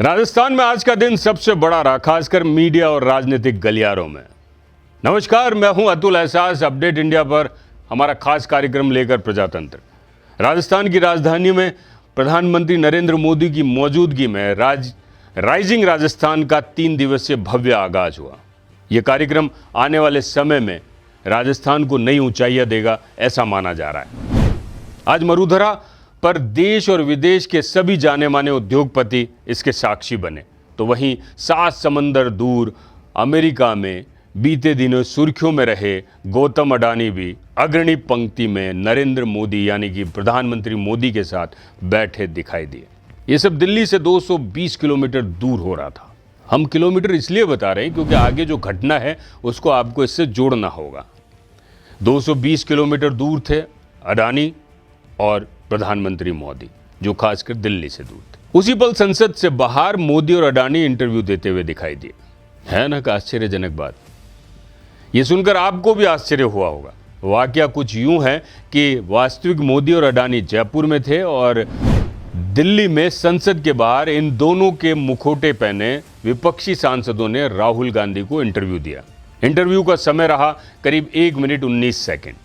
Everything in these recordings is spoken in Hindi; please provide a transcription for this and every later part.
राजस्थान में आज का दिन सबसे बड़ा रहा, खासकर मीडिया और राजनीतिक गलियारों में। नमस्कार, मैं हूं अतुल एहसास। अपडेट इंडिया पर हमारा खास कार्यक्रम लेकर प्रजातंत्र। राजस्थान की राजधानी में प्रधानमंत्री नरेंद्र मोदी की मौजूदगी में राइजिंग राजस्थान का 3 दिवसीय भव्य आगाज हुआ। यह कार्यक्रम आने वाले समय में राजस्थान को नई ऊंचाइयां देगा, ऐसा माना जा रहा है। आज मरुधरा पर देश और विदेश के सभी जाने माने उद्योगपति इसके साक्षी बने, तो वहीं 7 समंदर दूर अमेरिका में बीते दिनों सुर्खियों में रहे गौतम अडानी भी अग्रणी पंक्ति में नरेंद्र मोदी यानी कि प्रधानमंत्री मोदी के साथ बैठे दिखाई दिए। ये सब दिल्ली से 220 किलोमीटर दूर हो रहा था। हम किलोमीटर इसलिए बता रहे हैं क्योंकि आगे जो घटना है उसको आपको इससे जोड़ना होगा। 220 किलोमीटर दूर थे अडानी और प्रधानमंत्री मोदी, जो खासकर दिल्ली से दूर थे। उसी पल संसद से बाहर मोदी और अडानी इंटरव्यू देते हुए दिखाई दिए। है ना कि आश्चर्यजनक बात। यह सुनकर आपको भी आश्चर्य हुआ होगा। वाकया कुछ यूं है कि वास्तविक मोदी और अडानी जयपुर में थे और दिल्ली में संसद के बाहर इन दोनों के मुखौटे पहने विपक्षी सांसदों ने राहुल गांधी को इंटरव्यू दिया। इंटरव्यू का समय रहा करीब 1 मिनट 19 सेकेंड।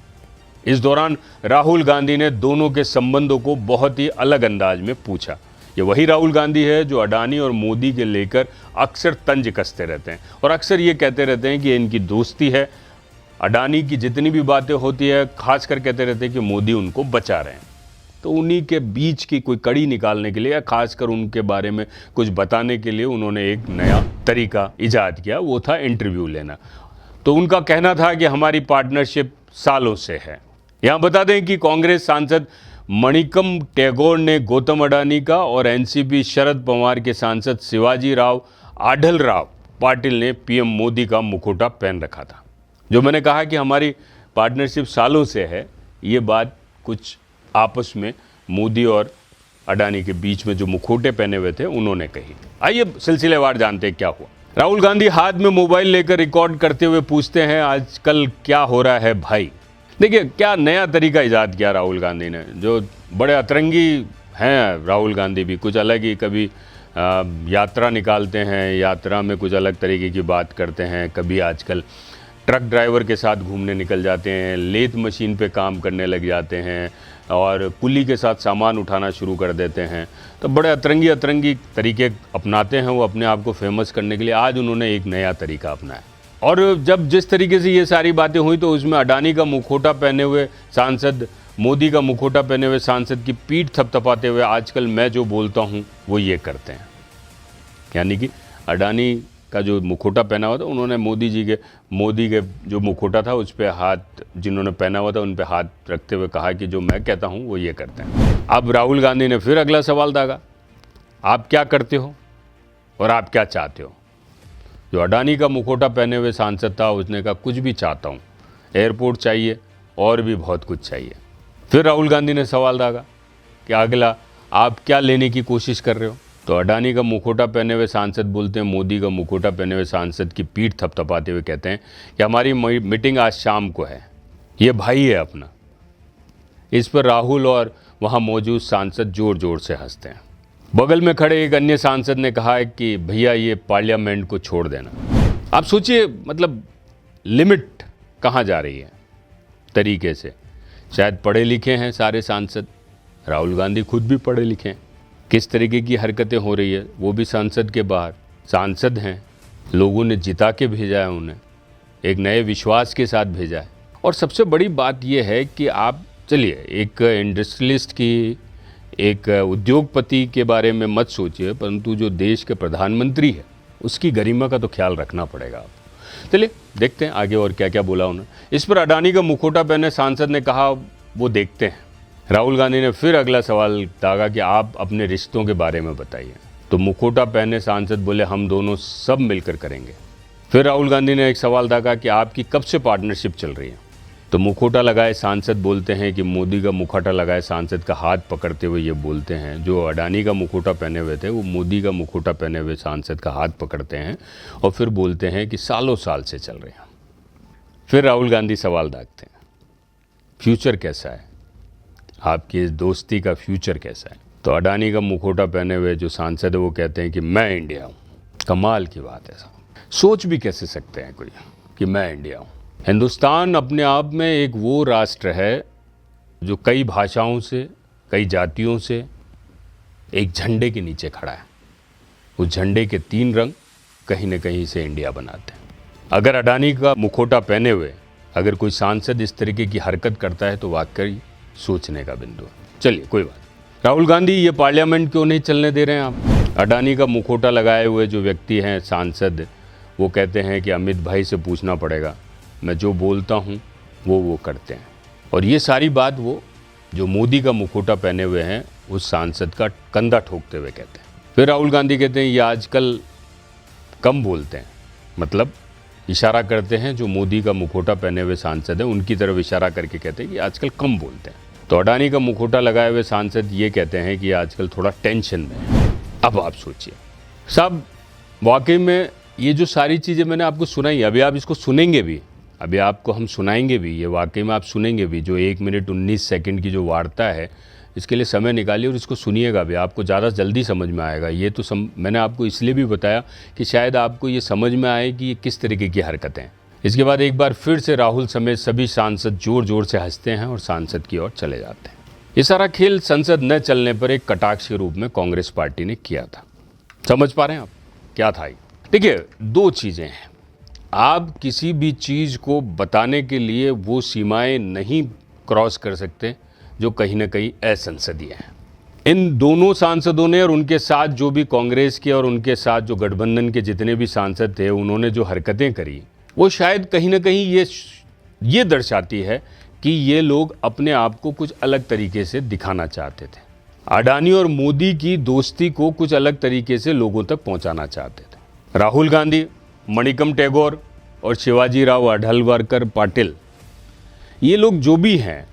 इस दौरान राहुल गांधी ने दोनों के संबंधों को बहुत ही अलग अंदाज में पूछा। ये वही राहुल गांधी है जो अडानी और मोदी के लेकर अक्सर तंज कसते रहते हैं और अक्सर ये कहते रहते हैं कि इनकी दोस्ती है। अडानी की जितनी भी बातें होती है खासकर कहते रहते हैं कि मोदी उनको बचा रहे हैं। तो उन्हीं के बीच की कोई कड़ी निकालने के लिए या खासकर उनके बारे में कुछ बताने के लिए उन्होंने एक नया तरीका इजाद किया, वो था इंटरव्यू लेना। तो उनका कहना था कि हमारी पार्टनरशिप सालों से है। यहाँ बता दें कि कांग्रेस सांसद मणिकम टैगोर ने गौतम अडानी का और एनसीपी शरद पवार के सांसद शिवाजी राव आढलराव पाटिल ने पीएम मोदी का मुखौटा पहन रखा था। जो मैंने कहा कि हमारी पार्टनरशिप सालों से है, ये बात कुछ आपस में मोदी और अडानी के बीच में जो मुखौटे पहने हुए थे उन्होंने कही। आइए सिलसिलेवार जानते हैं क्या हुआ। राहुल गांधी हाथ में मोबाइल लेकर रिकॉर्ड करते हुए पूछते हैं, आजकल क्या हो रहा है भाई। देखिए क्या नया तरीका इजाद किया राहुल गांधी ने, जो बड़े अतरंगी हैं। राहुल गांधी भी कुछ अलग ही, कभी यात्रा निकालते हैं, यात्रा में कुछ अलग तरीके की बात करते हैं। कभी आजकल ट्रक ड्राइवर के साथ घूमने निकल जाते हैं, लेथ मशीन पे काम करने लग जाते हैं और कुली के साथ सामान उठाना शुरू कर देते हैं। तो बड़े अतरंगी तरीके अपनाते हैं वो अपने आप को फेमस करने के लिए। आज उन्होंने एक नया तरीका अपनाया और जब जिस तरीके से ये सारी बातें हुई तो उसमें अडानी का मुखौटा पहने हुए सांसद, मोदी का मुखौटा पहने हुए सांसद की पीठ थपथपाते हुए आजकल मैं जो बोलता हूँ वो ये करते हैं। यानी कि अडानी का जो मुखौटा पहना हुआ था, उन्होंने मोदी के जो मुखौटा था उस पर हाथ, जिन्होंने पहना हुआ था उन पर हाथ रखते हुए कहा कि जो मैं कहता हूँ वो ये करते हैं। अब राहुल गांधी ने फिर अगला सवाल दागा, आप क्या करते हो और आप क्या चाहते हो। जो अडानी का मुखौटा पहने हुए सांसद था उसने कहा कुछ भी चाहता हूँ, एयरपोर्ट चाहिए और भी बहुत कुछ चाहिए। फिर राहुल गांधी ने सवाल दागा कि अगला आप क्या लेने की कोशिश कर रहे हो। तो अडानी का मुखौटा पहने हुए सांसद बोलते हैं, मोदी का मुखौटा पहने हुए सांसद की पीठ थपथपाते हुए कहते हैं कि हमारी मीटिंग आज शाम को है, ये भाई है अपना। इस पर राहुल और वहाँ मौजूद सांसद जोर जोर से हंसते हैं। बगल में खड़े एक अन्य सांसद ने कहा है कि भैया ये पार्लियामेंट को छोड़ देना। आप सोचिए, मतलब लिमिट कहाँ जा रही है तरीके से। शायद पढ़े लिखे हैं सारे सांसद, राहुल गांधी खुद भी पढ़े लिखे हैं। किस तरीके की हरकतें हो रही है, वो भी संसद के बाहर। सांसद हैं, लोगों ने जिता के भेजा है उन्हें, एक नए विश्वास के साथ भेजा है। और सबसे बड़ी बात यह है कि आप चलिए एक इंडस्ट्रियलिस्ट की, एक उद्योगपति के बारे में मत सोचिए, परंतु जो देश के प्रधानमंत्री है उसकी गरिमा का तो ख्याल रखना पड़ेगा आप। चलिए देखते हैं आगे और क्या क्या बोला उन्होंने। इस पर अडानी का मुखौटा पहने सांसद ने कहा वो देखते हैं। राहुल गांधी ने फिर अगला सवाल दागा कि आप अपने रिश्तों के बारे में बताइए। तो मुखौटा पहने सांसद बोले हम दोनों सब मिलकर करेंगे। फिर राहुल गांधी ने एक सवाल दागा कि आपकी कब से पार्टनरशिप चल रही है। तो मुखौटा लगाए सांसद बोलते हैं कि मोदी का मुखौटा लगाए सांसद का हाथ पकड़ते हुए ये बोलते हैं, जो अडानी का मुखौटा पहने हुए थे वो मोदी का मुखौटा पहने हुए सांसद का हाथ पकड़ते हैं और फिर बोलते हैं कि सालों साल से चल रहे हैं। फिर राहुल गांधी सवाल दागते हैं, फ्यूचर कैसा है, आपकी इस दोस्ती का फ्यूचर कैसा है। तो अडानी का मुखौटा पहने हुए जो सांसद है वो कहते हैं कि मैं इंडिया हूँ। कमाल की बात है साहब, सोच भी कैसे सकते हैं कोई कि मैं इंडिया हूँ। हिंदुस्तान अपने आप में एक वो राष्ट्र है जो कई भाषाओं से, कई जातियों से एक झंडे के नीचे खड़ा है। उस झंडे के 3 रंग कहीं न कहीं से इंडिया बनाते हैं। अगर अडानी का मुखौटा पहने हुए अगर कोई सांसद इस तरीके की हरकत करता है तो वाकई सोचने का बिंदु है। चलिए कोई बात। राहुल गांधी, ये पार्लियामेंट क्यों नहीं चलने दे रहे हैं आप? अडानी का मुखौटा लगाए हुए जो व्यक्ति हैं सांसद, वो कहते हैं कि अमित भाई से पूछना पड़ेगा, मैं जो बोलता हूँ वो करते हैं। और ये सारी बात वो जो मोदी का मुखौटा पहने हुए हैं उस सांसद का कंधा ठोकते हुए कहते हैं। फिर राहुल गांधी कहते हैं ये आजकल कम बोलते हैं, मतलब इशारा करते हैं जो मोदी का मुखौटा पहने हुए सांसद हैं उनकी तरफ इशारा करके कहते हैं कि आजकल कम बोलते हैं। तो अडानी का मुखौटा लगाए हुए सांसद ये कहते हैं कि आजकल थोड़ा टेंशन में है। अब आप सोचिए साहब, वाकई में ये जो सारी चीज़ें मैंने आपको सुनाई, अभी आप इसको सुनेंगे भी, अभी आपको हम सुनाएंगे भी, ये वाकई में आप सुनेंगे भी। जो 1 मिनट 19 सेकंड की जो वार्ता है, इसके लिए समय निकालिए और इसको सुनिएगा भी, आपको ज़्यादा जल्दी समझ में आएगा। ये तो मैंने आपको इसलिए भी बताया कि शायद आपको ये समझ में आए कि ये किस तरीके की हरकतें हैं। इसके बाद एक बार फिर से राहुल समेत सभी सांसद ज़ोर ज़ोर से हंसते हैं और सांसद की ओर चले जाते हैं। ये सारा खेल संसद न चलने पर एक कटाक्ष के रूप में कांग्रेस पार्टी ने किया था। समझ पा रहे हैं आप क्या था ये? देखिए, 2 चीज़ें हैं। आप किसी भी चीज़ को बताने के लिए वो सीमाएं नहीं क्रॉस कर सकते जो कहीं ना कहीं असंसदीय हैं। इन दोनों सांसदों ने और उनके साथ जो भी कांग्रेस के और उनके साथ जो गठबंधन के जितने भी सांसद थे, उन्होंने जो हरकतें करी, वो शायद कहीं ना कहीं ये दर्शाती है कि ये लोग अपने आप को कुछ अलग तरीके से दिखाना चाहते थे। अडानी और मोदी की दोस्ती को कुछ अलग तरीके से लोगों तक पहुंचाना चाहते थे। राहुल गांधी, मणिकम टैगोर और शिवाजी राव अढलवारकर पाटिल, ये लोग जो भी हैं,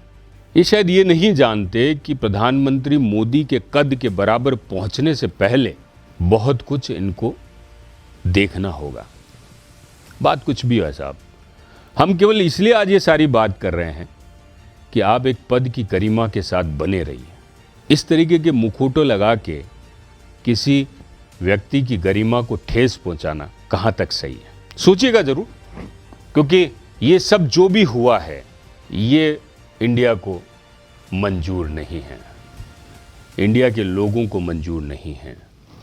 ये शायद ये नहीं जानते कि प्रधानमंत्री मोदी के कद के बराबर पहुंचने से पहले बहुत कुछ इनको देखना होगा। बात कुछ भी है साहब, हम केवल इसलिए आज ये सारी बात कर रहे हैं कि आप एक पद की गरिमा के साथ बने रहिए। इस तरीके के मुखौटों लगा के किसी व्यक्ति की गरिमा को ठेस पहुंचाना कहाँ तक सही है, सोचिएगा जरूर। क्योंकि ये सब जो भी हुआ है ये इंडिया को मंजूर नहीं है, इंडिया के लोगों को मंजूर नहीं है।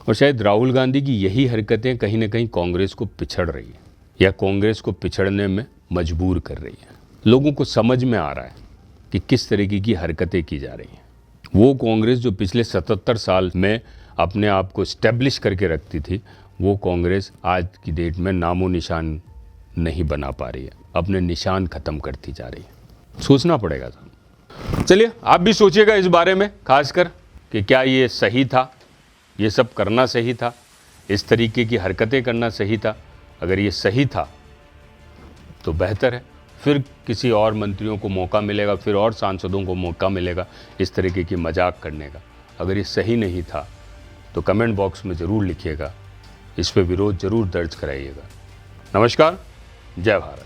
और शायद राहुल गांधी की यही हरकतें कहीं ना कहीं कांग्रेस को पिछड़ रही है या कांग्रेस को पिछड़ने में मजबूर कर रही है। लोगों को समझ में आ रहा है कि किस तरीके की हरकतें की जा रही हैं। वो कांग्रेस जो पिछले 77 साल में अपने आप को स्टैब्लिश करके रखती थी, वो कांग्रेस आज की डेट में नामो निशान नहीं बना पा रही है, अपने निशान ख़त्म करती जा रही है। सोचना पड़ेगा साहब। चलिए आप भी सोचिएगा इस बारे में, खासकर कि क्या ये सही था, ये सब करना सही था, इस तरीके की हरकतें करना सही था। अगर ये सही था तो बेहतर है, फिर किसी और मंत्रियों को मौका मिलेगा, फिर और सांसदों को मौका मिलेगा इस तरीके की मजाक करने का। अगर ये सही नहीं था तो कमेंट बॉक्स में ज़रूर लिखिएगा, इस पर विरोध ज़रूर दर्ज कराइएगा। नमस्कार, जय भारत।